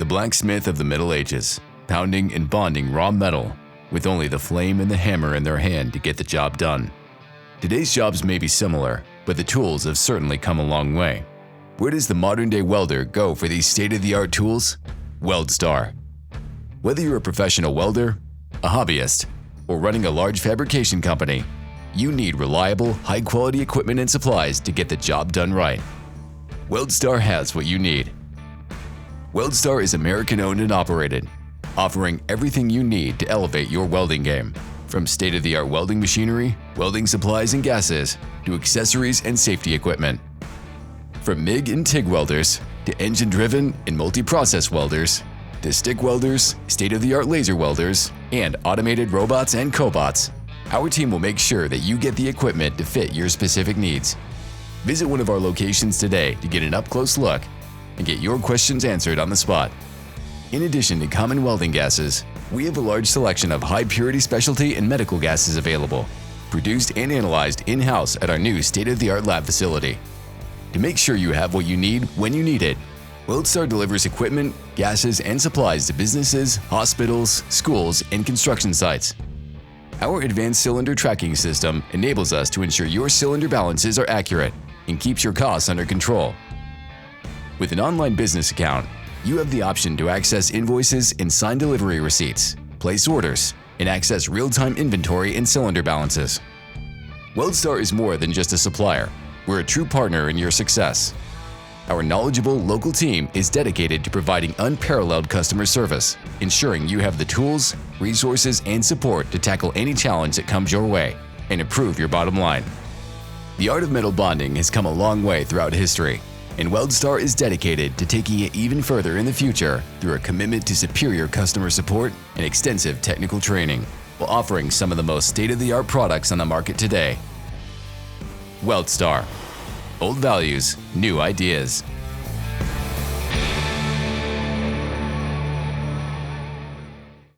the blacksmith of the Middle Ages, pounding and bonding raw metal with only the flame and the hammer in their hand to get the job done. Today's jobs may be similar, but the tools have certainly come a long way. Where does the modern-day welder go for these state-of-the-art tools? Weldstar. Whether you're a professional welder, a hobbyist, or running a large fabrication company, you need reliable, high-quality equipment and supplies to get the job done right. Weldstar has what you need. Weldstar is American-owned and operated, offering everything you need to elevate your welding game, from state-of-the-art welding machinery, welding supplies and gases, to accessories and safety equipment. From MIG and TIG welders, to engine-driven and multi-process welders, to stick welders, state-of-the-art laser welders, and automated robots and cobots, our team will make sure that you get the equipment to fit your specific needs. Visit one of our locations today to get an up-close look and get your questions answered on the spot. In addition to common welding gases, we have a large selection of high-purity specialty and medical gases available, produced and analyzed in-house at our new state-of-the-art lab facility. To make sure you have what you need when you need it, Weldstar delivers equipment, gases, and supplies to businesses, hospitals, schools, and construction sites. Our advanced cylinder tracking system enables us to ensure your cylinder balances are accurate and keeps your costs under control. With an online business account, you have the option to access invoices and sign delivery receipts, place orders, and access real-time inventory and cylinder balances. Weldstar is more than just a supplier. We're a true partner in your success. Our knowledgeable local team is dedicated to providing unparalleled customer service, ensuring you have the tools, resources, and support to tackle any challenge that comes your way and improve your bottom line. The art of metal bonding has come a long way throughout history, and Weldstar is dedicated to taking it even further in the future through a commitment to superior customer support and extensive technical training, while offering some of the most state-of-the-art products on the market today. Weldstar. Old values, new ideas.